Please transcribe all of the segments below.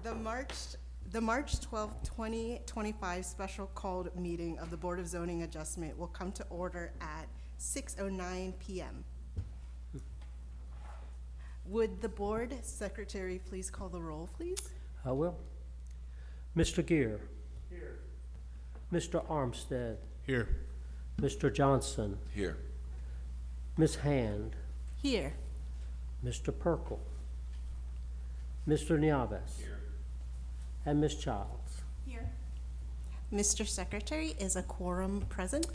The March 12, 2025 special called meeting of the Board of Zoning Adjustment will come to order at 6:09 p.m. Would the board secretary please call the roll, please? I will. Mr. Gear. Here. Mr. Armstead. Here. Mr. Johnson. Here. Ms. Hand. Here. Mr. Perkle. Mr. Nieves. Here. And Ms. Childs. Here. Mr. Secretary, is a quorum present?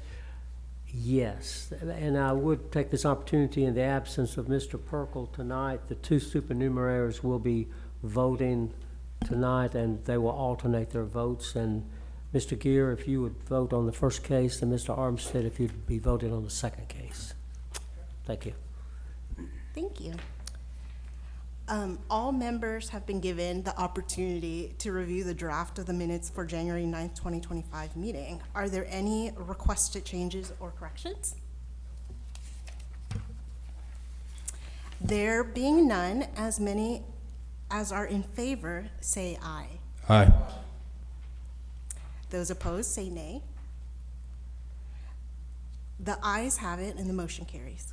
Yes, and I would take this opportunity in the absence of Mr. Perkle tonight. The two supernumerators will be voting tonight, and they will alternate their votes. And Mr. Gear, if you would vote on the first case, and Mr. Armstead, if you'd be voting on the second case. Thank you. Thank you. All members have been given the opportunity to review the draft of the minutes for January 9th, 2025 meeting. Are there any requested changes or corrections? There being none, as many as are in favor, say aye. Aye. Those opposed, say nay. The ayes have it and the motion carries.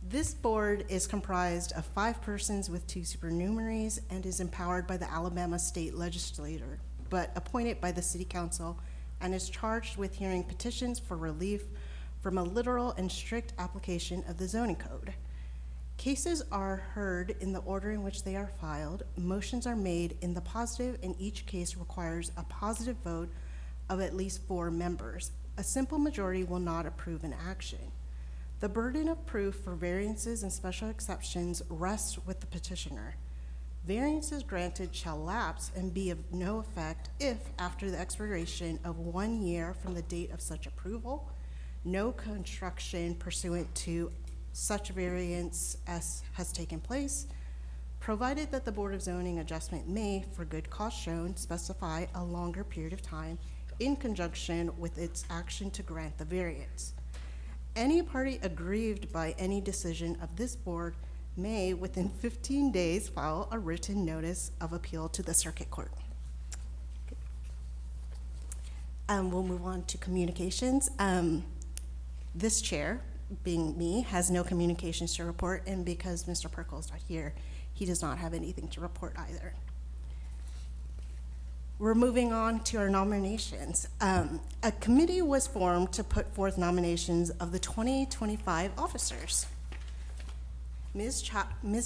This board is comprised of 5 persons with 2 supernumeraries and is empowered by the Alabama State Legislature, but appointed by the City Council, and is charged with hearing petitions for relief from a literal and strict application of the zoning code. Cases are heard in the order in which they are filed. Motions are made in the positive, and each case requires a positive vote of at least 4 members. A simple majority will not approve an action. The burden of proof for variances and special exceptions rests with the petitioner. Variances granted shall lapse and be of no effect if, after the expiration of 1 year from the date of such approval, no construction pursuant to such variance as has taken place, provided that the Board of Zoning Adjustment may, for good cause shown, specify a longer period of time in conjunction with its action to grant the variance. Any party aggrieved by any decision of this board may, within 15 days, file a written notice of appeal to the circuit court. We'll move on to communications. This chair, being me, has no communications to report, and because Mr. Perkle is not here, he does not have anything to report either. We're moving on to our nominations. A committee was formed to put forth nominations of the 2025 officers. Ms.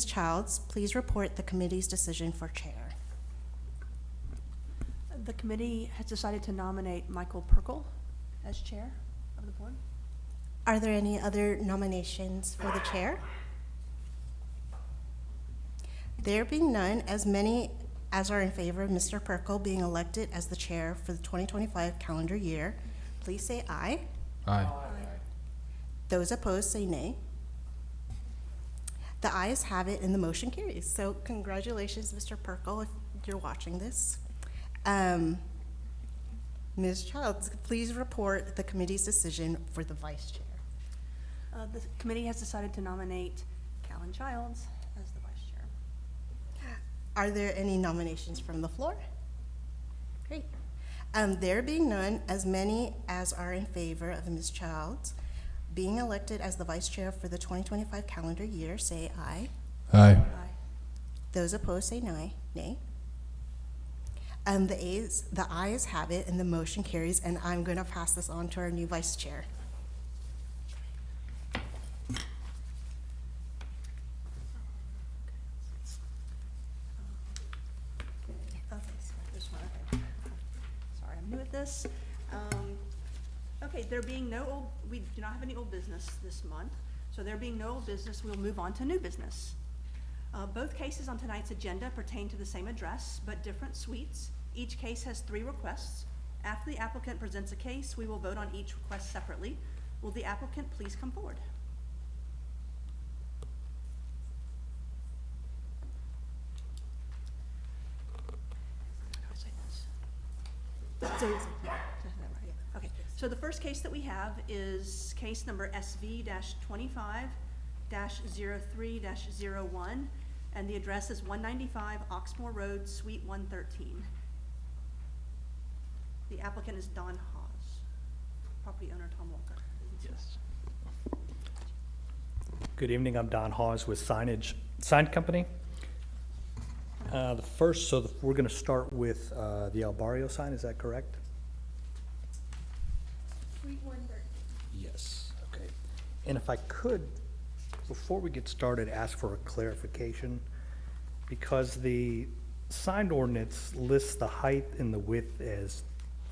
Childs, please report the committee's decision for chair. The committee has decided to nominate Michael Perkle as chair of the board. Are there any other nominations for the chair? There being none, as many as are in favor of Mr. Perkle being elected as the chair for the 2025 calendar year, please say aye. Aye. Those opposed say nay. The ayes have it and the motion carries. So congratulations, Mr. Perkle, if you're watching this. Ms. Childs, please report the committee's decision for the vice chair. The committee has decided to nominate Callan Childs as the vice chair. Are there any nominations from the floor? Great. There being none, as many as are in favor of Ms. Childs being elected as the vice chair for the 2025 calendar year, say aye. Aye. Aye. Those opposed say nay. The ayes have it and the motion carries, and I'm going to pass this on to our new vice chair. Sorry, I'm new at this. Okay, we do not have any old business this month, so there being no old business, we'll move on to new business. Both cases on tonight's agenda pertain to the same address, but different suites. Each case has 3 requests. After the applicant presents a case, we will vote on each request separately. Will the applicant please come forward? Okay, so the first case that we have is case number SV-25-03-01. And the address is 195 Oxmoor Road, Suite 113. The applicant is Don Hawes, property owner Tom Walker. Yes. Good evening, I'm Don Hawes with Sign Company. We're gonna start with the El Barrio sign, is that correct? Suite 113. Yes. Okay. And if I could, before we get started, ask for a clarification, because the sign ordinance lists the height and the width as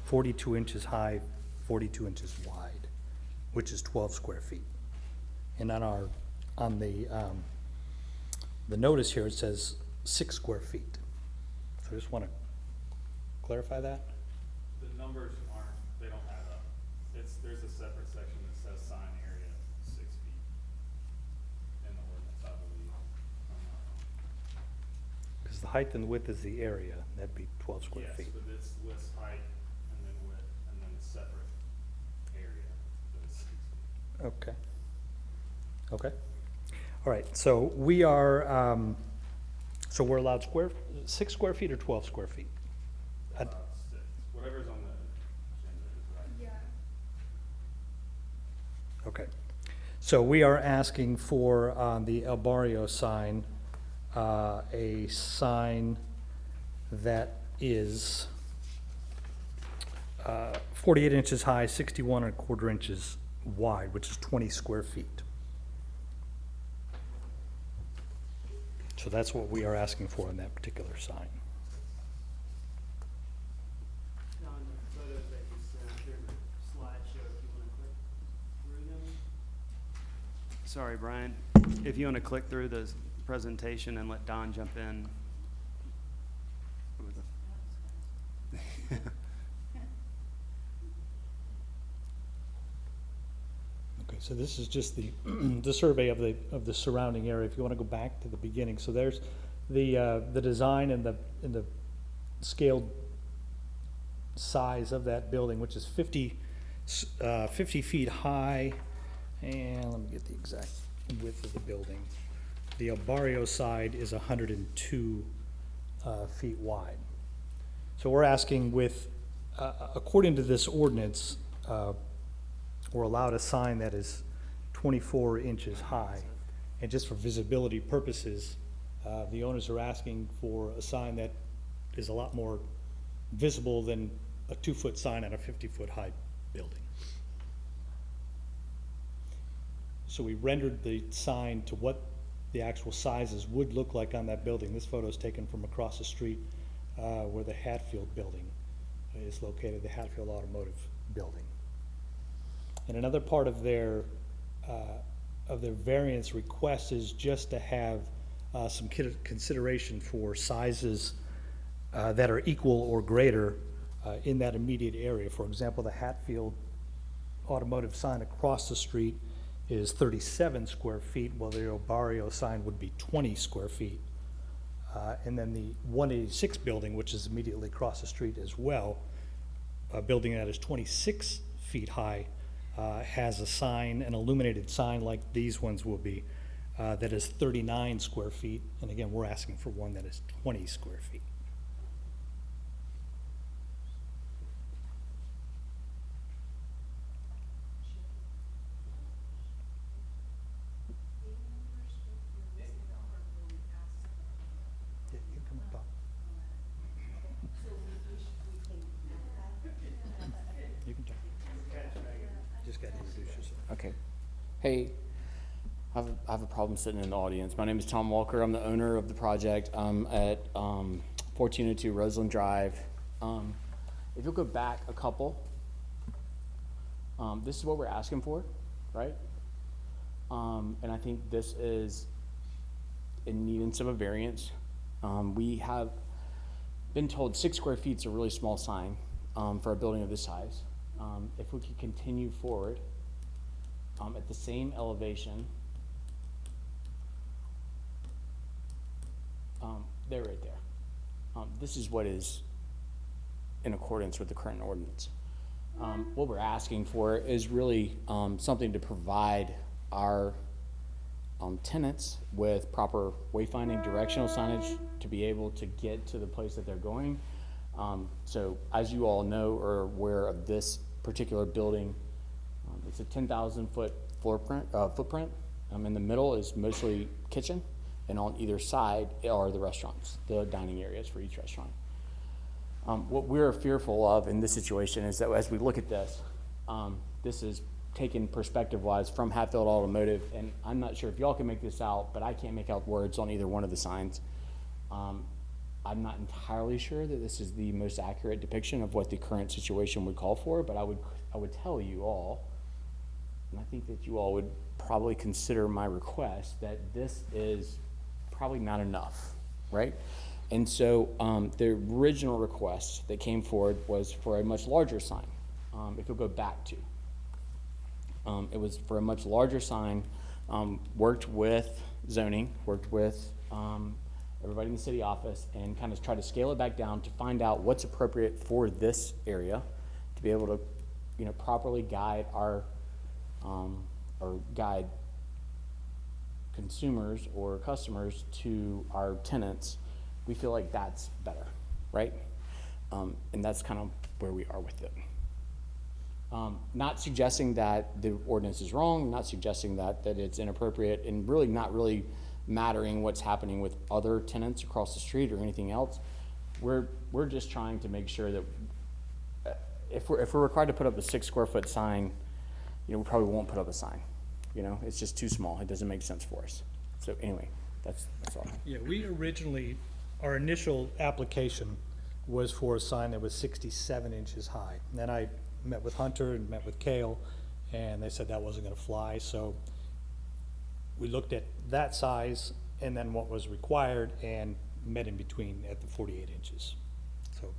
42 inches high, 42 inches wide, which is 12 square feet. And on the notice here, it says 6 square feet. So I just want to clarify that. The numbers they don't add up. There's a separate section that says sign area 6 feet in the ordinance, I believe. if I'm not wrong. Because the height and the width is the area, that'd be 12 square feet. Yes, but it's lists height and then width and then separate area that is 6 feet. Okay. Okay. All right, so we are, so we're allowed 6 square feet or 12 square feet? 6. Whatever's on the agenda is right. Yeah. Okay. So we are asking for, on the El Barrio sign, a sign that is 48 inches high, 61 1/4 inches wide, which is 20 square feet. So that's what we are asking for in that particular sign. On the photos that you sent, your slideshow, if you want to click through them. Sorry, Brian, if you want to click through the presentation and let Don jump in. with the- Okay, so this is just the, the survey of the surrounding area, if you want to go back to the beginning. So there's the design and the scaled size of that building, which is 50 feet high, and let me get the exact width of the building. The El Barrio side is 102 feet wide. So we're asking with, according to this ordinance, we're allowed a sign that is 24 inches high. And just for visibility purposes, the owners are asking for a sign that is a lot more visible than a 2-foot sign on a 50-foot high building. So we rendered the sign to what the actual sizes would look like on that building. This photo is taken from across the street where the Hatfield building is located, the Hatfield Automotive building. And another part of their variance request is just to have some consideration for sizes that are equal or greater in that immediate area. For example, the Hatfield Automotive sign across the street is 37 square feet, while the El Barrio sign would be 20 square feet. And then the 186 building, which is immediately across the street as well, a building that is 26 feet high, has a sign, an illuminated sign like these ones will be, that is 39 square feet. And again, we're asking for one that is 20 square feet. Yeah, you can come up top. You can talk. Just gotta introduce yourself. Okay. Hey, I have a problem sitting in the audience. My name is Tom Walker. I'm the owner of the project. I'm at 1402 Roseland Drive. If you'll go back a couple, this is what we're asking for, right? And I think this is in need of a variance. We have been told 6 square feet is a really small sign for a building of this size. If we could continue forward at the same elevation, there, right there. This is what is in accordance with the current ordinance. What we're asking for is really something to provide our tenants with proper wayfinding, directional signage to be able to get to the place that they're going. So as you all know or are aware of this particular building, it's a 10,000 foot footprint. In the middle is mostly kitchen, and on either side are the restaurants, the dining areas for each restaurant. What we're fearful of in this situation is that as we look at this, this is taken perspective-wise from Hatfield Automotive, and I'm not sure if y'all can make this out, but I can't make out words on either one of the signs. I'm not entirely sure that this is the most accurate depiction of what the current situation would call for, but I would tell you all, and I think that you all would probably consider my request, that this is probably not enough, right? And so the original request that came forward was for a much larger sign. If you'll go back to, it was for a much larger sign, worked with zoning, worked with everybody in the city office, and kind of tried to scale it back down to find out what's appropriate for this area to be able to, you know, properly guide our, or guide consumers or customers to our tenants. We feel like that's better, right? And that's kind of where we are with it. Not suggesting that the ordinance is wrong, not suggesting that it's inappropriate, and really not really mattering what's happening with other tenants across the street or anything else. We're just trying to make sure that if we're required to put up a 6 square foot sign, you know, we probably won't put up a sign. You know, it's just too small. It doesn't make sense for us. So anyway, that's all. Yeah, we originally, our initial application was for a sign that was 67 inches high. And then I met with Hunter and met with Kale, and they said that wasn't gonna fly, so we looked at that size and then what was required and met in between at the 48 inches. So,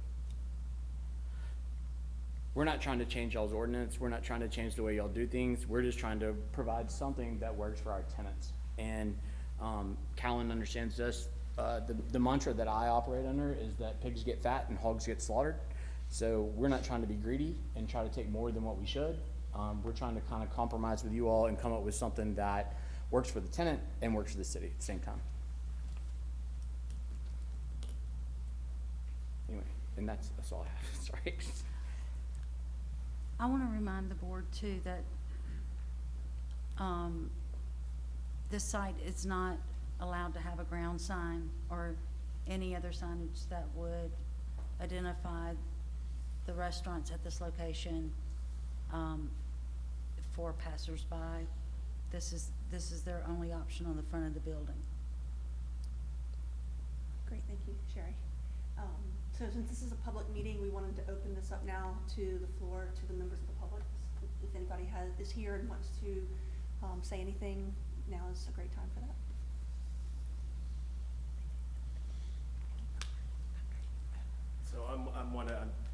We're not trying to change y'all's ordinance. We're not trying to change the way y'all do things. We're just trying to provide something that works for our tenants. And Callan understands this. The mantra that I operate under is that pigs get fat and hogs get slaughtered. So we're not trying to be greedy and try to take more than what we should. We're trying to kind of compromise with you all and come up with something that works for the tenant and works for the city at the same time. Anyway, and that's all I have. Sorry. I want to remind the board too that this site is not allowed to have a ground sign or any other signage that would identify the restaurants at this location for passersby. This is their only option on the front of the building. Great, thank you, Sherry. So since this is a public meeting, we wanted to open this up now to the floor, to the members of the public. If anybody is here and wants to say anything, now is a great time for that. So I'm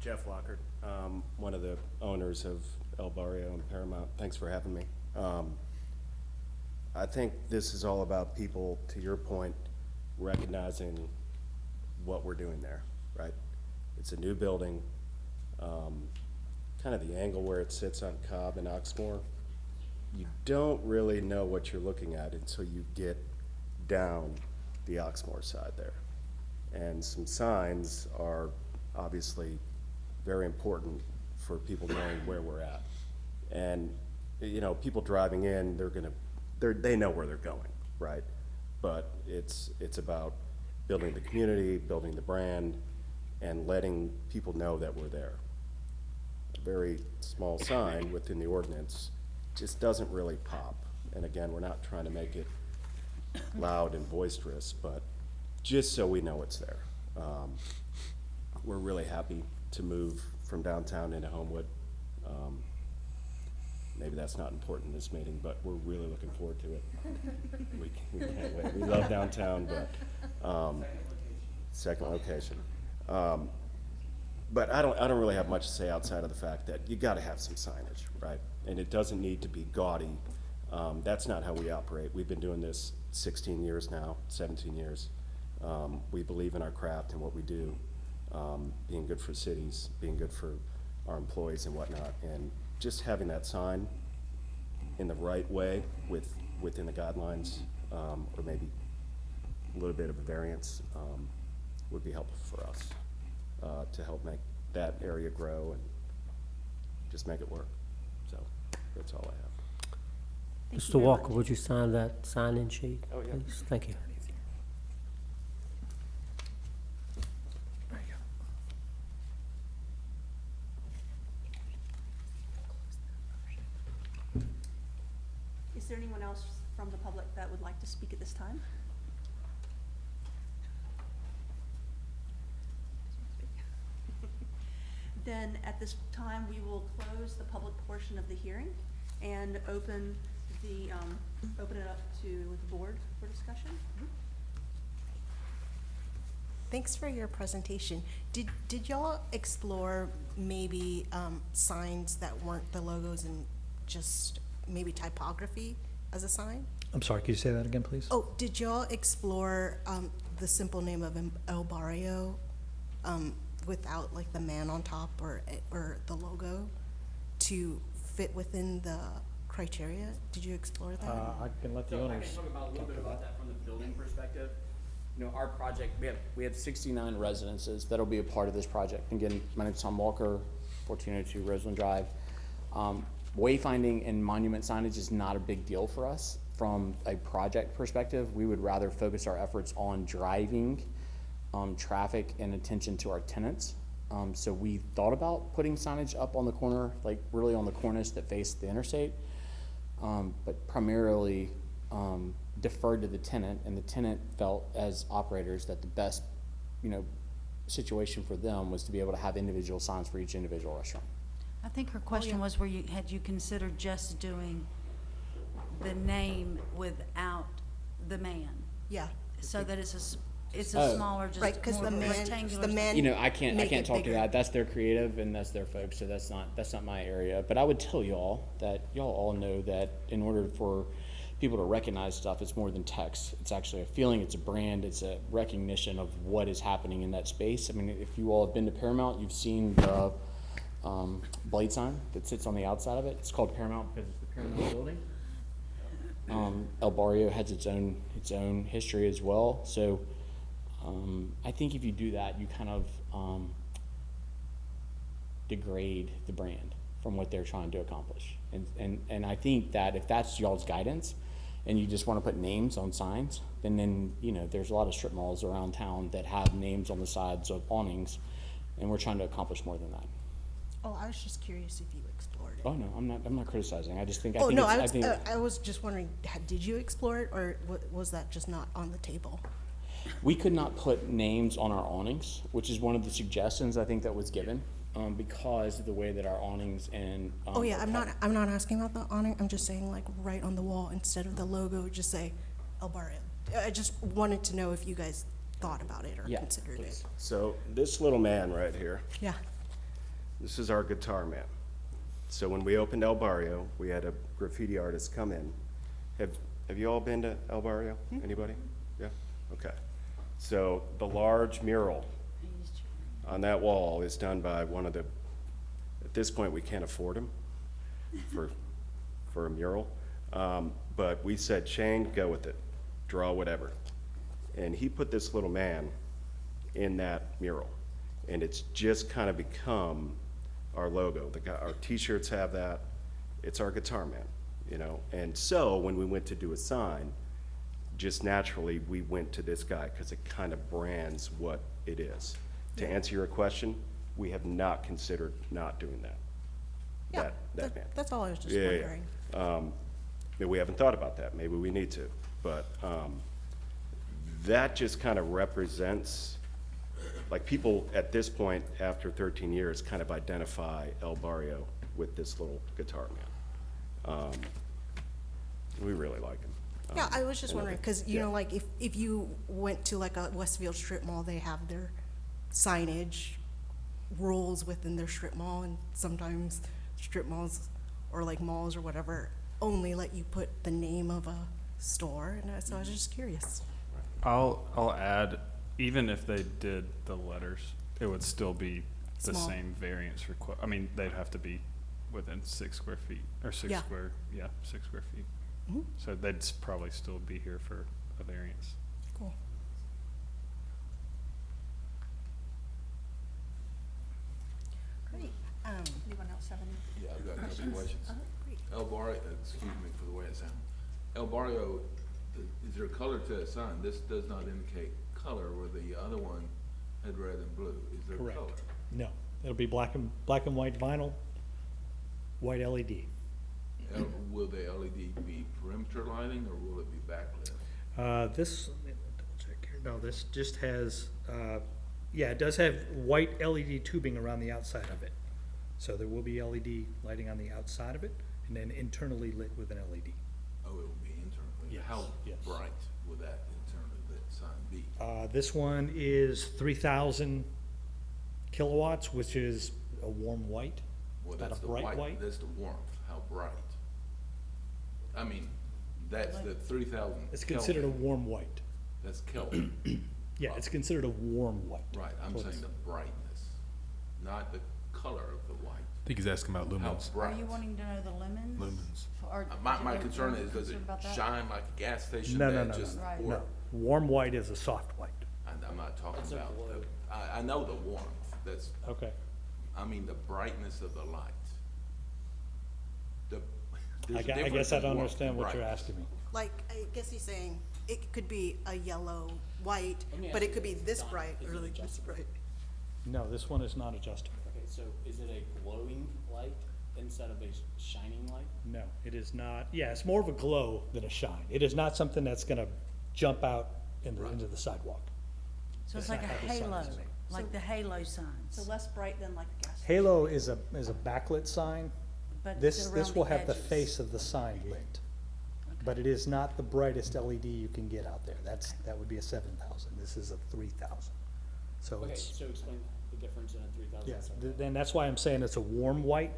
Jeff Lockhart, one of the owners of El Barrio and Paramount. Thanks for having me. I think this is all about people, to your point, recognizing what we're doing there, right? It's a new building, kind of the angle where it sits on Cobb and Oxmoor. You don't really know what you're looking at until you get down the Oxmoor side there. And some signs are obviously very important for people knowing where we're at. And, you know, people driving in, they know where they're going, right? But it's about building the community, building the brand, and letting people know that we're there. A very small sign within the ordinance just doesn't really pop. And again, we're not trying to make it loud and boisterous, but just so we know it's there. We're really happy to move from downtown into Homewood. Maybe that's not important in this meeting, but we're really looking forward to it. We can't wait. We love downtown, but second location. But I don't really have much to say outside of the fact that you got to have some signage, right? And it doesn't need to be gaudy. That's not how we operate. We've been doing this 16 years now, 17 years. We believe in our craft and what we do, being good for cities, being good for our employees and whatnot. And just having that sign in the right way within the guidelines or maybe a little bit of a variance, would be helpful for us, to help make that area grow and just make it work. So, that's all I have. Thank you Mr. very Walker, much. would you sign that sign-in sheet? Oh, yeah. Please, thank you. Is there anyone else from the public that would like to speak at this time? Then at this time, we will close the public portion of the hearing and open the, open it up to the board for discussion. Thanks for your presentation. Did y'all explore maybe signs that weren't the logos and just maybe typography as a sign? I'm sorry, could you say that again, please? Oh, did y'all explore the simple name of El Barrio without like the man on top or the logo to fit within the criteria? Did you explore that? I can let the So I owners. can talk about a little bit about that from the building perspective. You know, our project, we have 69 residences that'll be a part of this project. Again, my name's Tom Walker, 1402 Roseland Drive. Wayfinding and monument signage is not a big deal for us from a project perspective. We would rather focus our efforts on driving traffic and attention to our tenants. So we thought about putting signage up on the corner, like really on the cornice that face the interstate, but primarily deferred to the tenant, and the tenant felt as operators that the best, situation for them was to be able to have individual signs for each individual restaurant. I think her question was, had you considered just doing the name without the man? Yeah, So that it's Oh. a smaller, just right, because more the man, rectangular. the man. You know, I can't make it talk to bigger. that. That's their creative and that's their folks, so that's not my area. But I would tell y'all that y'all all know that in order for people to recognize stuff, it's more than text. It's actually a feeling, it's a brand, it's a recognition of what is happening in that space. I mean, if you all have been to Paramount, you've seen the blade sign that sits on the outside of it. It's called Paramount because it's the Paramount building. El Barrio has its own history as well. So I think if you do that, you kind of degrade the brand from what they're trying to accomplish. And I think that if that's y'all's guidance and you just want to put names on signs, then there's a lot of strip malls around town that have names on the sides of awnings, and we're trying to accomplish more than that. Oh, I was just curious if you explored it. Oh no, I'm not criticizing. I just think Oh, no, I think I was just wondering, did you explore it, or was that just not on the table? we could not put names on our awnings, which is one of the suggestions I think that was given, because of the way that our awnings and Oh, yeah, are I'm not asking about the awning, I'm just saying like right on the wall, instead of the logo, just say El Barrio. I just wanted to know if you guys thought about it or Yeah, considered please. it. So this little man right here, Yeah, this is our guitar man. So when we opened El Barrio, we had a graffiti artist come in. Have you all been to El Barrio? Anybody? Yeah? Okay. So the large mural on that wall is done by one of the, at this point, we can't afford him for a mural. But we said, Shane, go with it. Draw whatever. And he put this little man in that mural. And it's just kind of become our logo. Our t-shirts have that. It's our guitar man, And so when we went to do a sign, just naturally, we went to this guy because it kind of brands what it is. To answer your question, we have not considered not doing that. yeah, That man. that's all I was just Yeah, wondering. We haven't thought about that. Maybe we need to. But that just kind of represents, like people at this point, after 13 years, kind of identify El Barrio with this little guitar man. We really like him. Yeah, I was just and wondering, because, yeah. like, if you went to like a Westfield strip mall, they have their signage rules within their strip mall, and sometimes strip malls or like malls or whatever only let you put the name of a store, and so I was just curious. I'll add, even if they did the letters, it would still be the Small. same variance they'd have to be within 6 square feet, or 6 Yeah. square feet. So they'd probably still be here for a variance. Cool. Great. Anyone else have any? Yeah, I've got a couple of questions. Great. El Barrio, excuse me for the way it sounds. El Barrio, is there a color to that sign? This does not indicate color, where the other one had red and blue. Is there Correct. color? No, it'll be black and white vinyl, white LED. Will the LED be perimeter lighting, or will it be backlit? This, let me double check here. No, this just has, yeah, it does have white LED tubing around the outside of it. So there will be LED lighting on the outside of it, and then internally lit with an LED. Oh, it will be internally? Yes, How yes. bright will that internally lit sign be? This one is 3,000 kilowatts, which is a warm white. Well, Not a that's the bright white, white? that's the warmth, how bright? I mean, that's the 3,000. It's considered a Kelvin. warm white. That's Kelvin. Yeah, it's considered a warm white. Right, I'm Well, saying the brightness, not the color of the white. I think he's asking about How lumens. bright? Are you wanting to know the lumens? Lumens. Or- My are concern you is, does it concerned about that? shine like a gas station? No, that no, no, just- no, Right. or- no. Warm white is a soft white. I'm not talking It's a about, glow. I know the warmth, that's, Okay. I mean, the brightness of the light. The, there's a I difference guess I in don't warmth understand and what you're brightness. asking me. Like, I guess he's saying it could be a yellow, white, Let me ask but you it could be this, this Don, bright is or it like this adjustable? bright. No, this one is not adjustable. Okay, so is it a glowing light instead of a shining light? No, it is not. Yeah, it's more of a glow than a shine. It is not something that's gonna jump out into the sidewalk. So it's That's like a not how the sign halo, is made. like the halo signs. So less bright than like a gas. Halo is a backlit sign. but This around will the have the edges. face of the sign lit. But it is not the brightest LED you can get out there. That would be a 7,000. This is a 3,000. So Okay, it's, so explain the difference in a 3,000. yeah, then that's why I'm saying it's a warm white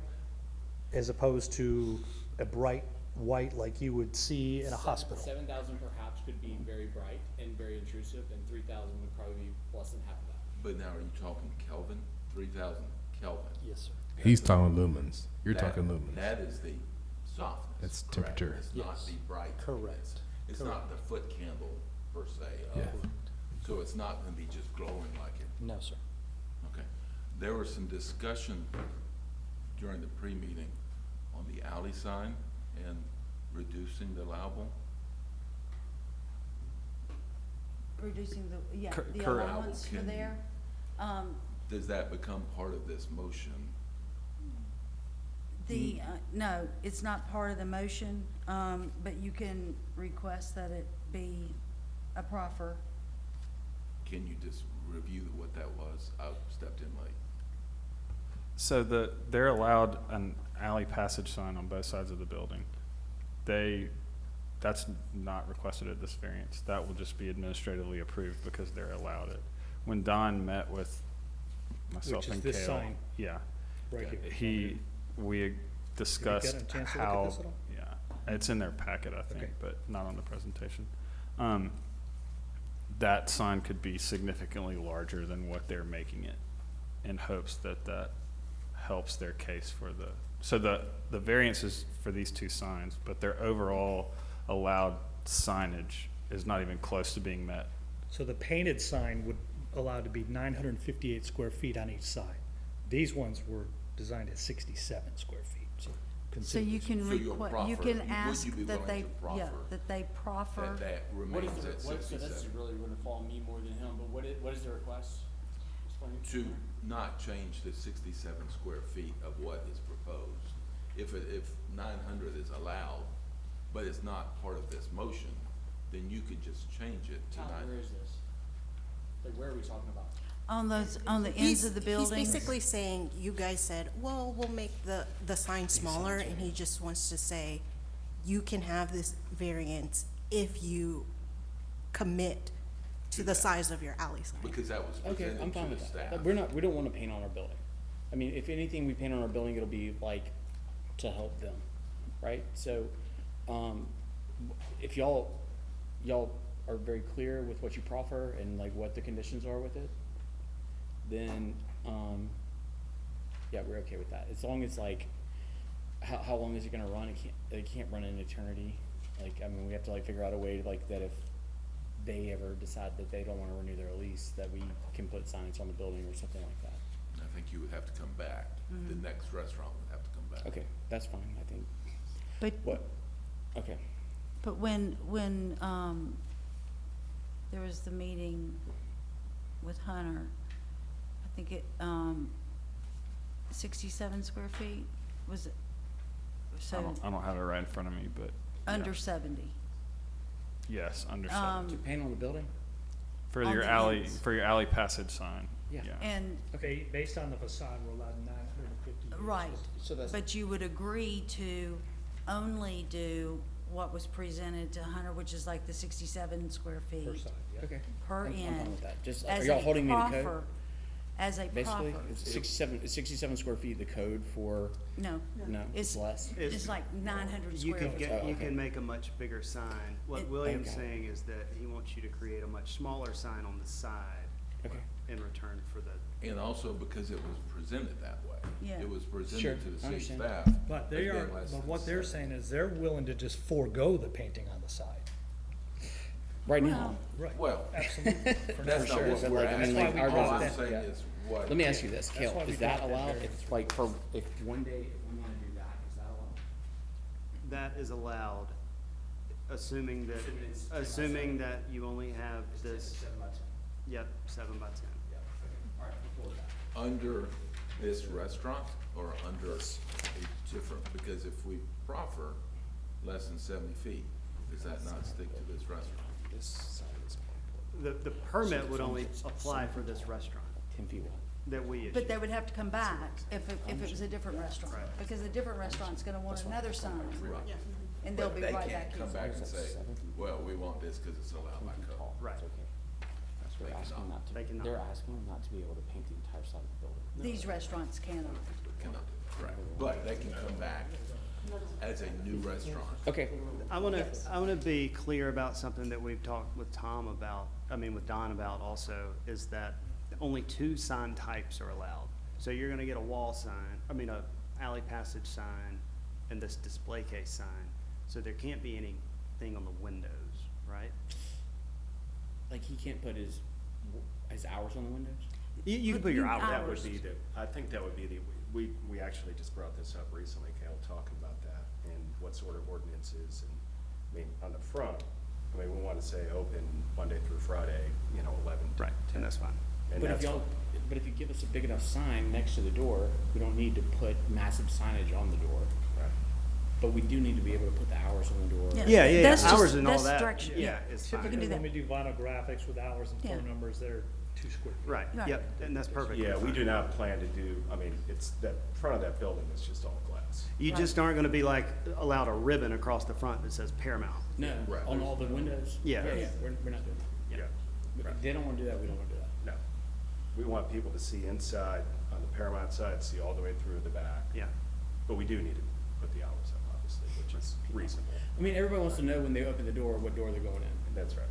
as opposed to a bright white like you would see in a hospital. 7,000 perhaps could be very bright and very intrusive, and 3,000 would probably be less than half of that. But now are you talking Kelvin? 3,000 Kelvin? Yes, sir. He's talking lumens. You're That- talking lumens. That is the softness. That's correct? temperature. It's not Yes. the brightness. Correct. It's not the foot candle per se. Yeah. So it's not gonna be just glowing like it. No, sir. Okay. There was some discussion during the pre-meeting on the alley sign and reducing the allowable. Reducing the, yeah, Cor- the correct. allowance for Can- there. Does that become part of this motion? No, it's not part of the motion, but you can request that it be a proffer. Can you just review what that was? I stepped in late. So they're allowed an alley passage sign on both sides of the building. That's not requested at this variance. That will just be administratively approved because they're allowed it. When Don met with myself Which is and this Kale, sign yeah, right here. we discussed a chance to look at how, this at all? yeah, it's in their packet, I think, Okay. but not on the presentation. That sign could be significantly larger than what they're making it, in hopes that that helps their case for so the variance is for these two signs, but their overall allowed signage is not even close to being met. So the painted sign would allow to be 958 square feet on each side. These ones were designed at 67 square feet, so So you considerably. can So you'll request, you proffer- can would ask you be that they, willing to yeah, proffer that they proffer. That What remains is at so this is 67. really gonna fall me more than him, but what is the request? Explain. To not change the 67 square feet of what is proposed. If 900 is allowed, but it's not part of this motion, then you could just change it to Tyler, where 900. is this? Like, where are we talking about? On the ends He's, of the he's buildings. basically saying, you guys said, well, we'll make the sign smaller, and he just wants to say, you can have this variance if you commit to the size of your alley sign. Because that was Okay, I'm presented fine to the with staff. that. We don't wanna paint on our building. I mean, if anything we paint on our building, it'll be like to help them, right? So, if y'all are very clear with what you proffer and like what the conditions are with it, then, yeah, we're okay with that. As long as like, how long is it gonna run? It can't run an eternity. Like, I mean, we have to like figure out a way to like that if they ever decide that they don't wanna renew their lease, that we can put signage on the building or something like that. I think you would have to come back. The next restaurant would have to come back. Okay, that's fine, I think. But, What? Okay. but when, there was the meeting with Hunter, I think it, 67 square feet, was it? So, I don't have it right in front of me, but under 70. yes, under To 70. paint on the building? For on your the alley, ends. for your alley passage sign. Yeah. And, Okay, based on the facade, we're allowed 950 units. right, So that's. but you would agree to only do what was presented to Hunter, which is like the 67 square feet Per side, yeah. Okay. per I'm fine end. with that. Just, are as y'all a holding me to proffer- code? As a Basically, proffer. it's 67 square feet, the code for, No, no, it's It's- less? it's like 900 You square can feet. get, you okay. can make a much bigger sign. What It- William's Okay. saying is that he wants you to create a much smaller sign on the side Okay. in return for the, And also because it was presented that way. Yeah. It was Sure, presented to the I city understand. staff. But as they being are, less but than what they're 70. saying is they're willing to just forego the painting on the side. Right now? Right. Well, Absolutely. For that's now. not sure, what but we're like, I mean, asking. like, our All I'm resident- saying yeah. is what. Let me ask you this, That's Kale, why we is that got that allowed? variance. If, like, for, if one day, if we wanna do that, is that allowed? that is allowed, assuming that, assuming that you only have this, 7 by 10. yep, 7 by 10. Yeah, okay. All right, we'll go with that. Under this restaurant or under a different, because if we proffer less than 70 feet, does that not stick to this restaurant? This side is The permit would only apply for this restaurant 10 feet wide. that we issue. But they would have to come back if it was a different restaurant, Right. because a different restaurant's gonna want another sign, Right. and they'll But be they right can't back come in. back and say, well, we want this because it's allowed by code. Right. It's okay. They're They asking cannot. not to, They cannot. they're asking not to be able to paint the entire side of the building. These restaurants cannot. Cannot, right. But they can come back as a new restaurant. Okay, I wanna be clear about something that we've talked with Tom about, I mean, with Don about also, is that only 2 sign types are allowed. So you're gonna get a wall sign, I mean, a alley passage sign, and this display case sign. So there can't be anything on the windows, right? like he can't put his hours on the windows? You can put your hours. That would be the, I think that would be the, we actually just brought this up recently, Kale, talking about that and what sort of ordinances and, I mean, on the front, I mean, we want to say open Monday through Friday, 11 to Right, 10. and that's fine. And But if that's y'all, what- but if you give us a big enough sign next to the door, we don't need to put massive signage on the door. right. But we do need to be able to put the hours on the door. Yeah, That's just- hours and all that's that, direction, yeah, it's can do fine. that. When we do vinyl graphics with hours and Yeah. phone numbers, they're 2 square feet. Right, Right. yep, and that's perfect. Yeah, we do not plan to do, I mean, it's, that front of that building is just all glass. You just aren't gonna be like, allowed a ribbon across the front that says Paramount. No, Right. on all the windows? Yeah. Yeah, we're not doing that. Yeah. If they don't wanna do that, we don't wanna do that. No. We want people to see inside, on the Paramount side, see all the way through the back. Yeah. But we do need to put the hours up, obviously, which is reasonable. I mean, everybody wants to know when they open the door, what door they're going in. That's right.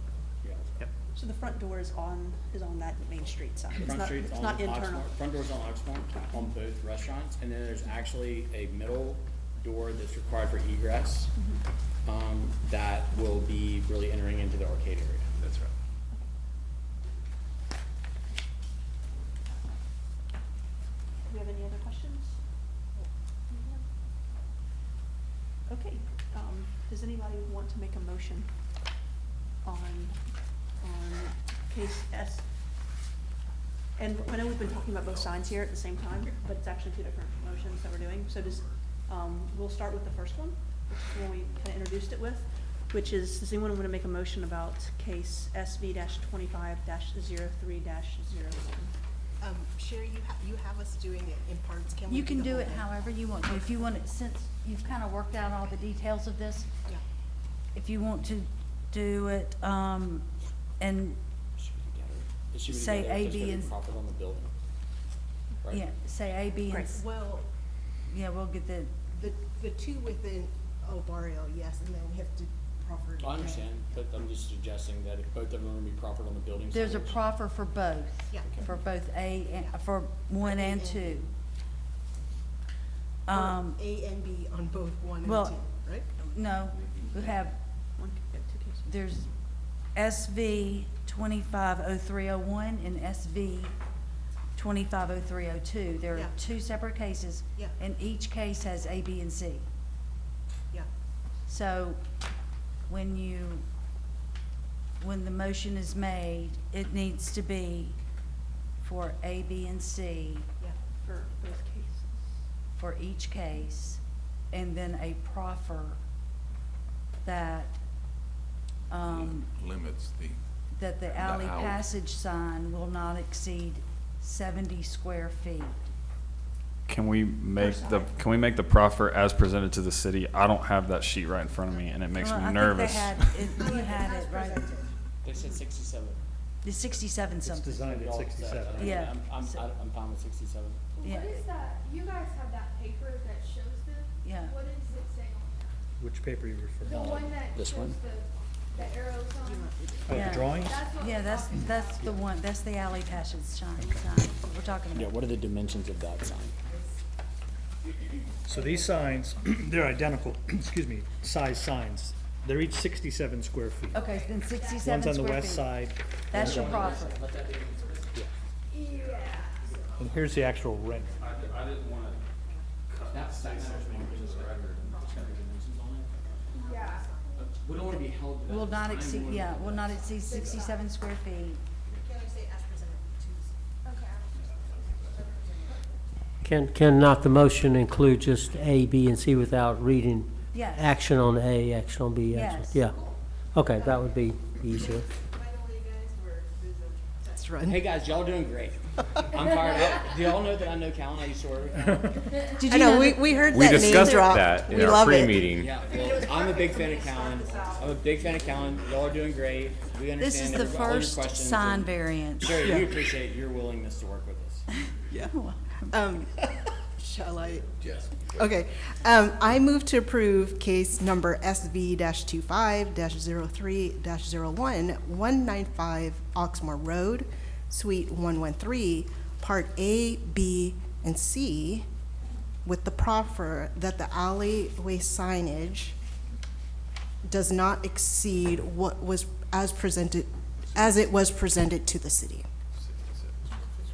Yeah. Yep. So the front door is on that Main Street side. It's Front not, street's it's on not internal. Oxmoor, front door's on Oxmoor, on both restaurants, and then there's actually a middle door that's required for egress, that will be really entering into the arcade area. That's right. Do we have any other questions? Okay, does anybody want to make a motion on case S? And I know we've been talking about both signs here at the same time, but it's actually 2 different motions that we're doing. So we'll start with the first one, which is the one we kind of introduced it with, which is, does anyone want to make a motion about case SV-25-03-01? Sherry, you have us doing it in parts. Can we You can the do whole it thing? however you want to. If you want it, since you've kind of worked out all the details of this, Yeah. if you want to do it, and Should we get her- it should be Say together, A, just B, gonna be and- profit on the building. Right? yeah, say A, B, and, Right. Well, yeah, we'll get the, the 2 within Barrio, yes, and then we have to proffer. I understand, but I'm just suggesting that if both of them are gonna be profit on the building. there's a signage- proffer for both. Yeah. For both A, for 1 and 2. Or A and B on both 1 and 2, well, right? No, we have One, two cases. There's SV 250301 and SV 250302. There Yeah. are two separate cases. Yeah. And each case has A, B, and C. Yeah. So when the motion is made, it needs to be for A, B, and C Yeah, for both cases. for each case, and then a proffer that, Limits that the alley alley. passage sign will not exceed 70 square feet. Can we make the proffer as presented to the city? I don't have that sheet right in front of me, and it makes Well, me I nervous. think you had it right. They said 67. It's 67 It's something. designed at 67. Yeah. I'm fine with 67. Yeah. What is that? You guys have that paper that shows them? Yeah. What does it say on Which paper you that? The refer? one that This shows one? the arrows on? Oh, Yeah. the drawings? That's what Yeah, we're that's, talking that's about. the one, that's the alley passage sign we're talking Yeah, about. what are the dimensions of that sign? So these signs, they're identical, excuse me, size signs. They're each 67 square feet. Okay, then 67 One's on the square west feet. side. That's your proffer. Yeah. And here's the actual rent. I didn't want to Yeah. We don't want to be held to that. Will not exceed, yeah, will not exceed 67 square feet. Okay. Can not the motion include just A, B, and C without reading Yes. action on A, action on B? action- Yes. Yeah. Okay, that would be easier. Let's run. Hey guys, y'all doing great. I'm fired up. Do y'all know that I know Callan? I used to work with him. Did I you know, know we, that- we heard We that name discussed drop. that We in our love it. pre-meeting. Yeah, well, I'm a big fan of Callan. I'm a big fan of Callan. Y'all are doing great. We This understand is the all your first questions. sign and- variance. Sure, we appreciate your willingness to work with us. Yeah. Shall I? Yes. Okay. I move to approve case number SV-25-03-01, 195 Oxmoor Road, Suite 113, Part A, B, and C, with the proffer that the alleyway signage does not exceed what was as it was presented to the city.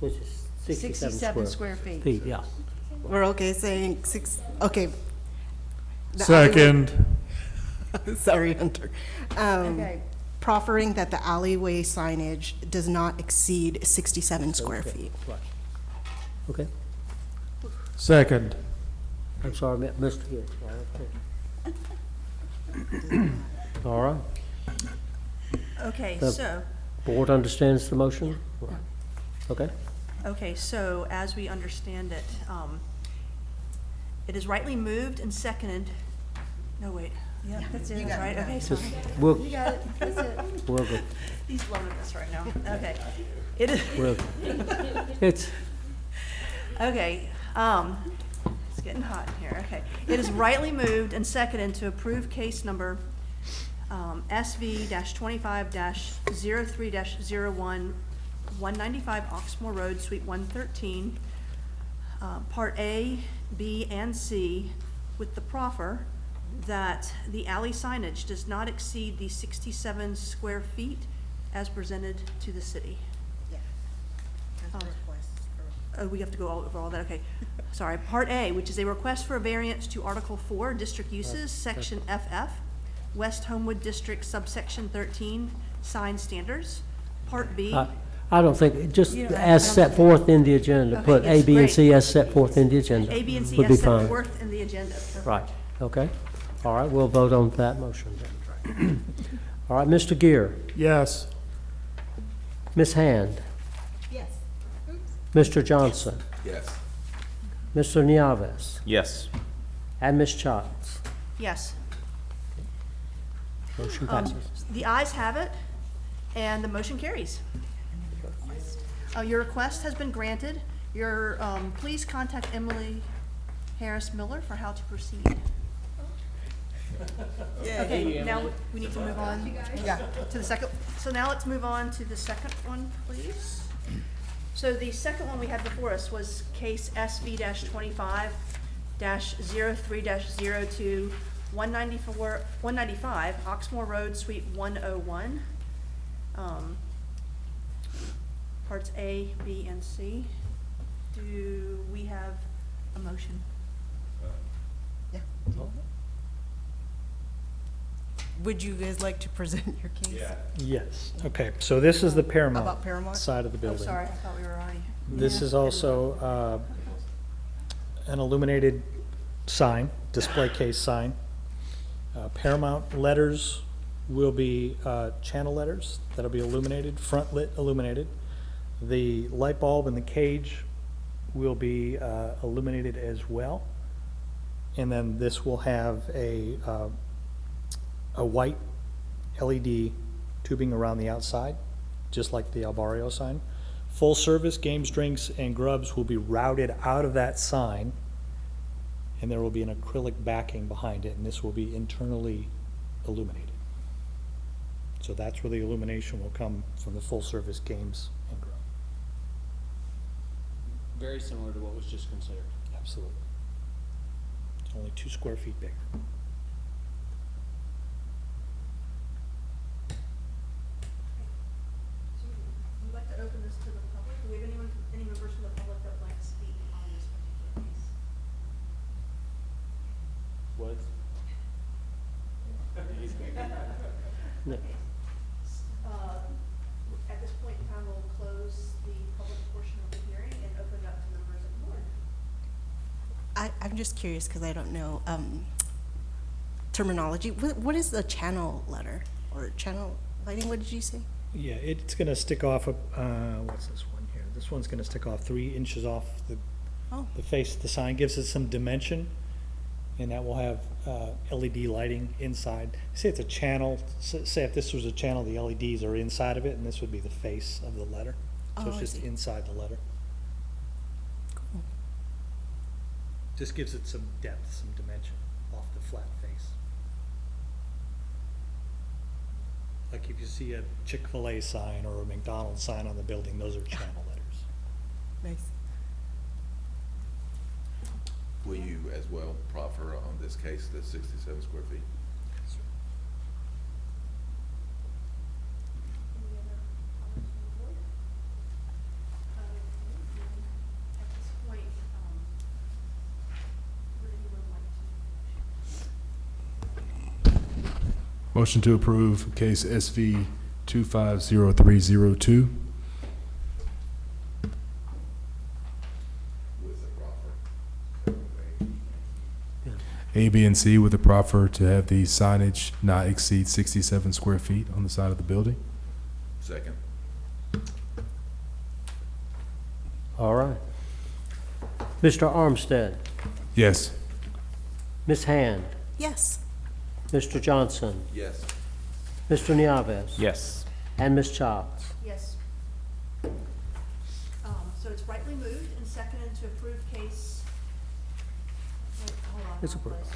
Which is 67 square feet. Yeah. We're okay saying six, okay. The Second. alleyway- Sorry, Hunter. Okay, Proffering that the alleyway signage does not exceed 67 square feet. Right. Okay. Second. I'm sorry, Mr. Gill. All right. Okay, The- so, Board understands the motion? Okay. so as we understand it, it is rightly moved and seconded. No, wait. yeah, that's it. That's right, okay, Just, sorry. we'll, You got it, that's it. we'll go. He's loving this right now. Okay. It is, We'll, it's, okay, it's getting hot in here, okay. It is rightly moved and seconded to approve case number, SV-25-03-01, 195 Oxmoor Road, Suite 113, Part A, B, and C, with the proffer that the alley signage does not exceed the 67 square feet as presented to the city. Oh, we have to go over all that, okay. Sorry, Part A, which is a request for a variance to Article 4, District Uses, Section FF, West Homewood District, subsection 13, Sign Standards. Part B, I don't think, just You don't- as set forth in the agenda, Okay, put A, yes, B, and great. C as set forth in the agenda. A, B, and C would be as set fine. forth in the agenda. Perfect. Right, okay. All right, we'll vote on that motion then. All right, Mr. Gear, Yes. Ms. Hand, Yes. Mr. Johnson, Yes. Mr. Nieves, Yes. and Ms. Childs. Yes. Motion passes. The ayes have it, and the motion carries. Your request has been granted. Please contact Emily Harris Miller for how to proceed. Okay, now we need to move on. Yeah, to the second. So now let's move on to the second one, please. So the second one we had before us was case SV-25-03-02, 195 Oxmoor Road, Suite 101. Parts A, B, and C. Do we have a motion? Yeah. Would you guys like to present your case? Yes, okay, so this is the Paramount About Paramount? side of the Oh, building. sorry, I thought we were already. This is also an illuminated sign, display case sign. Paramount letters will be channel letters that'll be illuminated, front lit illuminated. The light bulb in the cage will be illuminated as well. And then this will have a white LED tubing around the outside, just like the Albarrio sign. Full service games, drinks, and grubs will be routed out of that sign, and there will be an acrylic backing behind it, and this will be internally illuminated. So that's where the illumination will come from, the full service games and grub. Very similar to what was just considered. Absolutely. It's only 2 square feet bigger. We'd like to open this to the public. Do we have any members from the public that would like to speak on this particular case? Woods? No. At this point in time, we'll close the public portion of the hearing and open it up to members of the board. I'm just curious because I don't know terminology. What is the channel letter or channel lighting? What did you say? Yeah, it's gonna stick off, what's this one here? This one's gonna stick off 3 inches off Oh, the face of the sign, gives it some dimension, and that will have LED lighting inside. Say it's a channel, say if this was a channel, the LEDs are inside of it, and this would be the face of the letter. So Oh, it's I just see. inside the letter. cool. Just gives it some depth, some dimension off the flat face. Like if you see a Chick-fil-A sign or a McDonald's sign on the building, those are channel letters. Nice. Will you as well proffer on this case the 67 square feet? Any other comments from the board? At this point, would anyone like to? Motion to approve case SV 250302. With the proffer. A, B, and C with the proffer to have the signage not exceed 67 square feet on the side of the building. Second. All right. Mr. Armstead, Yes. Ms. Hand, Yes. Mr. Johnson, Yes. Mr. Nieves. Yes. And Ms. Childs. Yes. So it's rightly moved and seconded to approve case. Wait, hold on. It's wrong approved. place.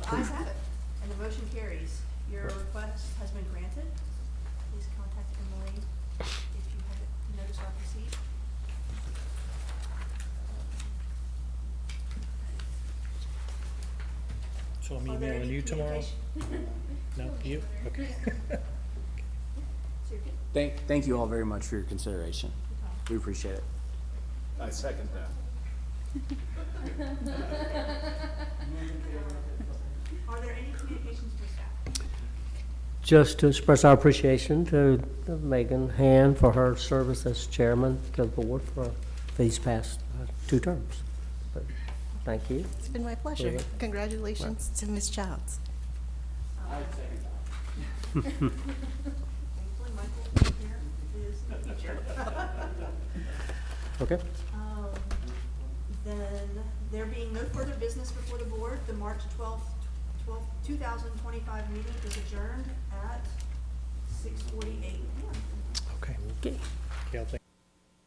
The ayes have it, and the motion carries. Your request has been granted. Please contact Emily if you have it, notice our receipt. So I'm Are there emailing any you tomorrow? communication- No, you? Okay. So you're good? Thank you all very much for your consideration. We appreciate it. I second that. Are there any communications for staff? Just to express our appreciation to Megan Hand for her service as chairman of the board for these past 2 terms. But thank you. It's been my pleasure. Okay. Congratulations to Ms. Childs. Thankfully, Michael here is the teacher. Okay? Then, there being no further business before the board, the March 2025 meeting is adjourned at 6:48 p.m. Okay. Okay. Okay, I'll take